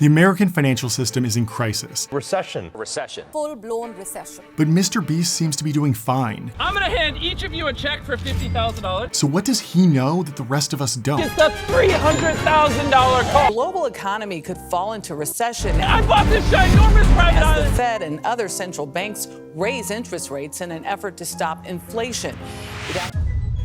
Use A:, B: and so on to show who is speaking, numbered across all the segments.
A: The American financial system is in crisis.
B: Recession.
C: Recession.
D: Full-blown recession.
A: But Mr. Beast seems to be doing fine.
E: I'm gonna hand each of you a check for $50,000.
A: So what does he know that the rest of us don't?
E: It's a $300,000 call.
F: The global economy could fall into recession
E: I bought this ginormous private
F: as the
E: island.
F: Fed and other central banks raise interest rates in an effort to stop inflation.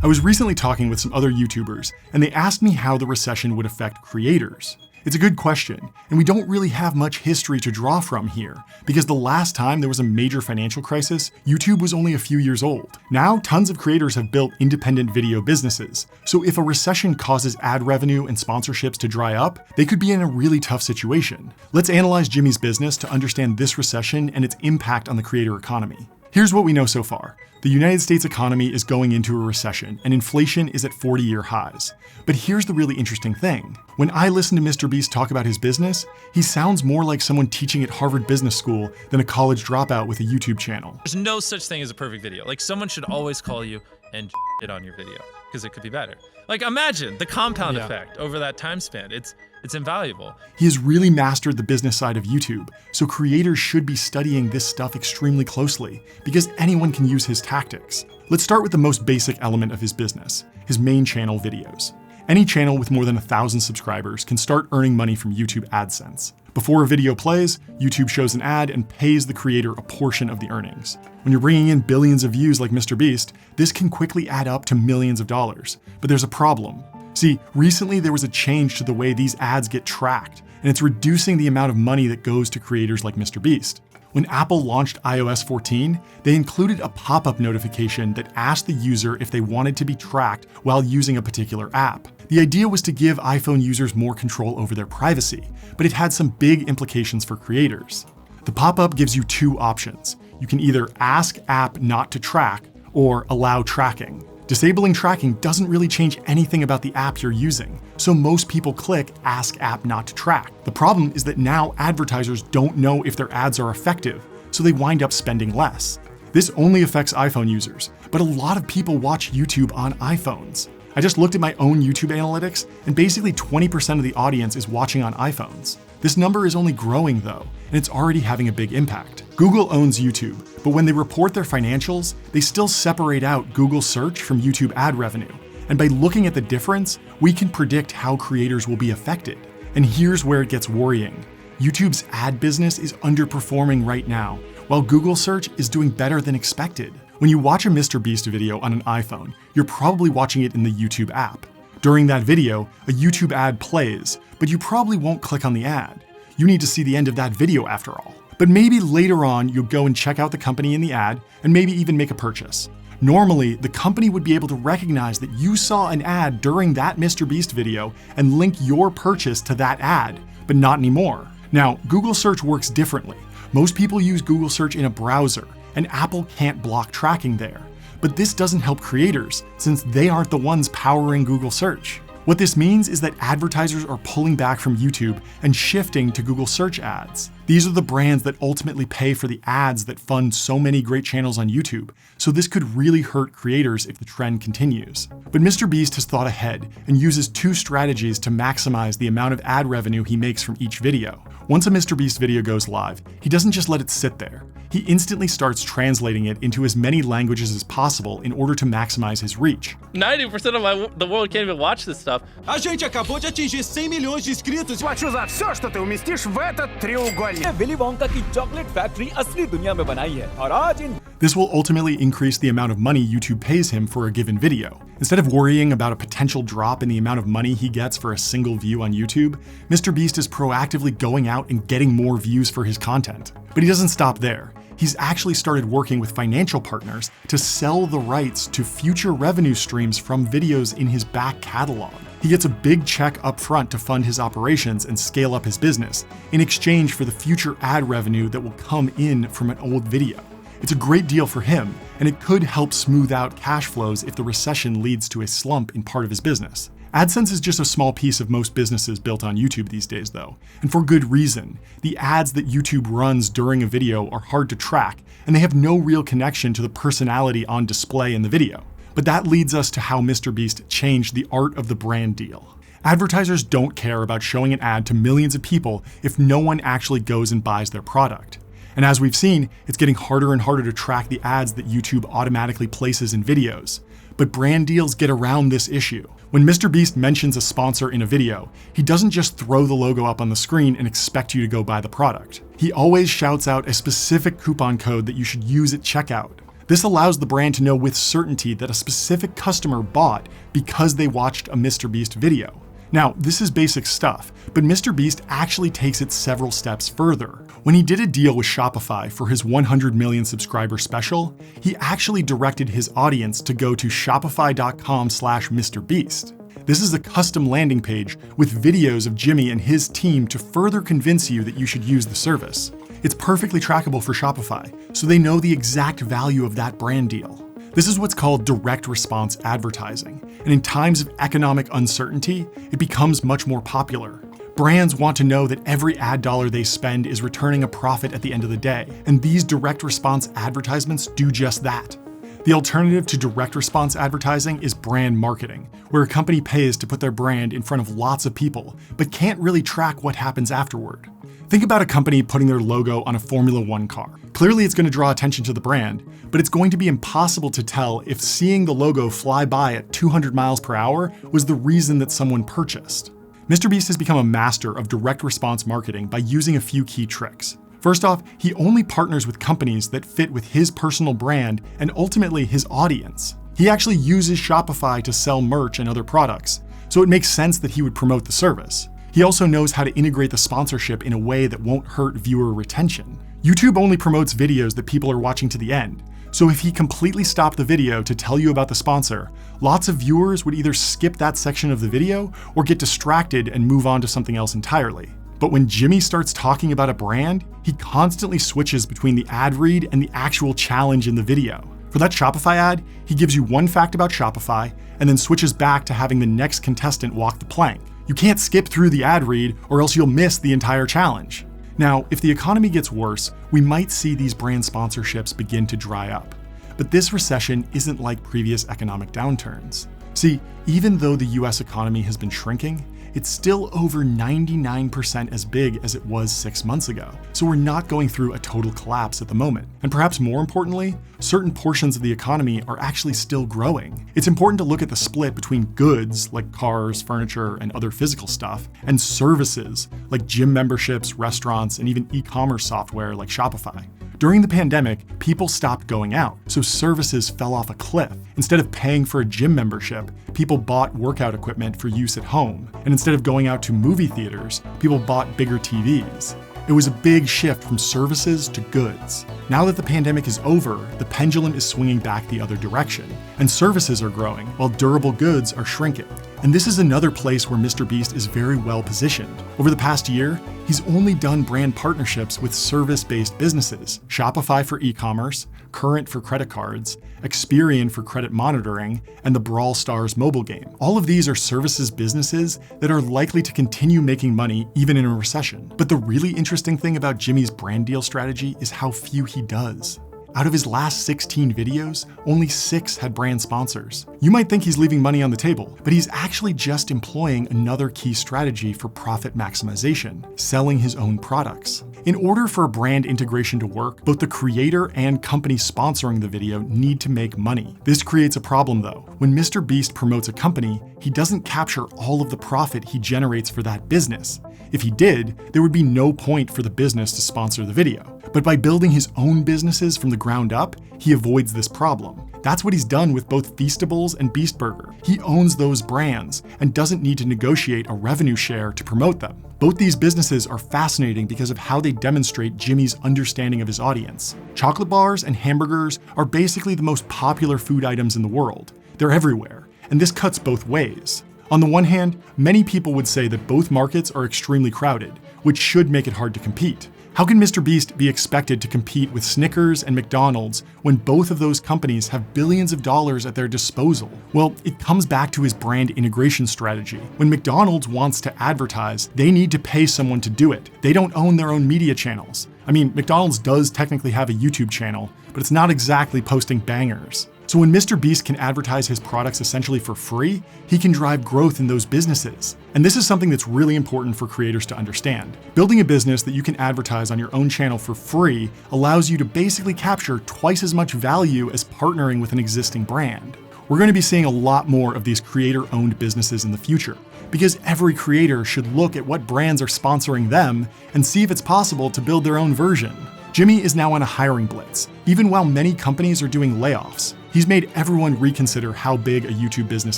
A: I was recently talking with some other YouTubers, and they asked me how the recession would affect creators. It's a good question, and we don't really have much history to draw from here, because the last time there was a major financial crisis, YouTube was only a few years old. Now, tons of creators have built independent video businesses, so if a recession causes ad revenue and sponsorships to dry up, they could be in a really tough situation. Let's analyze Jimmy's business to understand this recession and its impact on the creator economy. Here's what we know so far. The United States economy is going into a recession, and inflation is at 40-year highs. But here's the really interesting thing. When I listen to Mr. Beast talk about his business, he sounds more like someone teaching at Harvard Business School than a college dropout with a YouTube channel.
G: There's no such thing as a perfect video. Like, someone should always call you and it on your video, because it could be better. Like, imagine the compound effect over that time span. It's invaluable.
A: He has really mastered the business side of YouTube, so creators should be studying this stuff extremely closely, because anyone can use his tactics. Let's start with the most basic element of his business, his main channel videos. Any channel with more than 1,000 subscribers can start earning money from YouTube AdSense. Before a video plays, YouTube shows an ad and pays the creator a portion of the earnings. When you're bringing in billions of views like Mr. Beast, this can quickly add up to millions of dollars. But there's a problem. See, recently there was a change to the way these ads get tracked, and it's reducing the amount of money that goes to creators like Mr. Beast. When Apple launched iOS 14, they included a pop-up notification that asked the user if they wanted to be tracked while using a particular app. The idea was to give iPhone users more control over their privacy, but it had some big implications for creators. The pop-up gives you two options. You can either ask app not to track or allow tracking. Disabling tracking doesn't really change anything about the app you're using, so most people click Ask App Not to Track. The problem is that now advertisers don't know if their ads are effective, so they wind up spending less. This only affects iPhone users, but a lot of people watch YouTube on iPhones. I just looked at my own YouTube analytics, and basically 20% of the audience is watching on iPhones. This number is only growing though, and it's already having a big impact. Google owns YouTube, but when they report their financials, they still separate out Google search from YouTube ad revenue. And by looking at the difference, we can predict how creators will be affected. And here's where it gets worrying. YouTube's ad business is underperforming right now, while Google search is doing better than expected. When you watch a Mr. Beast video on an iPhone, you're probably watching it in the YouTube app. During that video, a YouTube ad plays, but you probably won't click on the ad. You need to see the end of that video after all. But maybe later on, you'll go and check out the company in the ad and maybe even make a purchase. Normally, the company would be able to recognize that you saw an ad during that Mr. Beast video and link your purchase to that ad, but not anymore. Now, Google search works differently. Most people use Google search in a browser, and Apple can't block tracking there. But this doesn't help creators, since they aren't the ones powering Google search. What this means is that advertisers are pulling back from YouTube and shifting to Google search ads. These are the brands that ultimately pay for the ads that fund so many great channels on YouTube, so this could really hurt creators if the trend continues. But Mr. Beast has thought ahead and uses two strategies to maximize the amount of ad revenue he makes from each video. Once a Mr. Beast video goes live, he doesn't just let it sit there. He instantly starts translating it into as many languages as possible in order to maximize his reach.
E: 90% of the world can't even watch this stuff.
H: A gente acabou de atingir 100 milhões de inscritos.
I: Плачу за все, что ты уместишь в этот треугольник. Willy Wonka की chocolate factory असली दुनिया में बनाई है और आज इन
A: This will ultimately increase the amount of money YouTube pays him for a given video. Instead of worrying about a potential drop in the amount of money he gets for a single view on YouTube, Mr. Beast is proactively going out and getting more views for his content. But he doesn't stop there. He's actually started working with financial partners to sell the rights to future revenue streams from videos in his back catalog. He gets a big check up front to fund his operations and scale up his business, in exchange for the future ad revenue that will come in from an old video. It's a great deal for him, and it could help smooth out cash flows if the recession leads to a slump in part of his business. AdSense is just a small piece of most businesses built on YouTube these days though, and for good reason. The ads that YouTube runs during a video are hard to track, and they have no real connection to the personality on display in the video. But that leads us to how Mr. Beast changed the art of the brand deal. Advertisers don't care about showing an ad to millions of people if no one actually goes and buys their product. And as we've seen, it's getting harder and harder to track the ads that YouTube automatically places in videos. But brand deals get around this issue. When MrBeast mentions a sponsor in a video, he doesn't just throw the logo up on the screen and expect you to go buy the product. He always shouts out a specific coupon code that you should use at checkout. This allows the brand to know with certainty that a specific customer bought because they watched a MrBeast video. Now, this is basic stuff, but MrBeast actually takes it several steps further. When he did a deal with Shopify for his 100 million subscriber special, he actually directed his audience to go to shopify.com/MrBeast. This is a custom landing page with videos of Jimmy and his team to further convince you that you should use the service. It's perfectly trackable for Shopify, so they know the exact value of that brand deal. This is what's called direct response advertising, and in times of economic uncertainty, it becomes much more popular. Brands want to know that every ad dollar they spend is returning a profit at the end of the day, and these direct response advertisements do just that. The alternative to direct response advertising is brand marketing, where a company pays to put their brand in front of lots of people, but can't really track what happens afterward. Think about a company putting their logo on a Formula One car. Clearly it's going to draw attention to the brand, but it's going to be impossible to tell if seeing the logo fly by at 200 miles per hour was the reason that someone purchased. MrBeast has become a master of direct response marketing by using a few key tricks. First off, he only partners with companies that fit with his personal brand and ultimately his audience. He actually uses Shopify to sell merch and other products, so it makes sense that he would promote the service. He also knows how to integrate the sponsorship in a way that won't hurt viewer retention. YouTube only promotes videos that people are watching to the end, so if he completely stopped the video to tell you about the sponsor, lots of viewers would either skip that section of the video or get distracted and move on to something else entirely. But when Jimmy starts talking about a brand, he constantly switches between the ad read and the actual challenge in the video. For that Shopify ad, he gives you one fact about Shopify and then switches back to having the next contestant walk the plank. You can't skip through the ad read or else you'll miss the entire challenge. Now, if the economy gets worse, we might see these brand sponsorships begin to dry up. But this recession isn't like previous economic downturns. See, even though the US economy has been shrinking, it's still over 99% as big as it was 6 months ago. So we're not going through a total collapse at the moment. And perhaps more importantly, certain portions of the economy are actually still growing. It's important to look at the split between goods, like cars, furniture, and other physical stuff, and services, like gym memberships, restaurants, and even e-commerce software like Shopify. During the pandemic, people stopped going out, so services fell off a cliff. Instead of paying for a gym membership, people bought workout equipment for use at home. And instead of going out to movie theaters, people bought bigger TVs. It was a big shift from services to goods. Now that the pandemic is over, the pendulum is swinging back the other direction, and services are growing while durable goods are shrinking. And this is another place where MrBeast is very well positioned. Over the past year, he's only done brand partnerships with service-based businesses, Shopify for e-commerce, Current for credit cards, Experian for credit monitoring, and the Brawl Stars mobile game. All of these are services businesses that are likely to continue making money even in a recession. But the really interesting thing about Jimmy's brand deal strategy is how few he does. Out of his last 16 videos, only 6 had brand sponsors. You might think he's leaving money on the table, but he's actually just employing another key strategy for profit maximization, selling his own products. In order for a brand integration to work, both the creator and company sponsoring the video need to make money. This creates a problem though. When MrBeast promotes a company, he doesn't capture all of the profit he generates for that business. If he did, there would be no point for the business to sponsor the video. But by building his own businesses from the ground up, he avoids this problem. That's what he's done with both Feastables and Beast Burger. He owns those brands and doesn't need to negotiate a revenue share to promote them. Both these businesses are fascinating because of how they demonstrate Jimmy's understanding of his audience. Chocolate bars and hamburgers are basically the most popular food items in the world. They're everywhere, and this cuts both ways. On the one hand, many people would say that both markets are extremely crowded, which should make it hard to compete. How can MrBeast be expected to compete with Snickers and McDonald's when both of those companies have billions of dollars at their disposal? Well, it comes back to his brand integration strategy. When McDonald's wants to advertise, they need to pay someone to do it. They don't own their own media channels. I mean, McDonald's does technically have a YouTube channel, but it's not exactly posting bangers. So when Mr. Beast can advertise his products essentially for free, he can drive growth in those businesses. And this is something that's really important for creators to understand. Building a business that you can advertise on your own channel for free allows you to basically capture twice as much value as partnering with an existing brand. We're going to be seeing a lot more of these creator-owned businesses in the future, because every creator should look at what brands are sponsoring them and see if it's possible to build their own version. Jimmy is now on a hiring blitz, even while many companies are doing layoffs. He's made everyone reconsider how big a YouTube business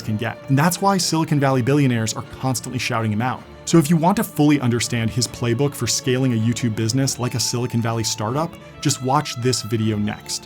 A: can get, and that's why Silicon Valley billionaires are constantly shouting him out. So if you want to fully understand his playbook for scaling a YouTube business like a Silicon Valley startup, just watch this video next.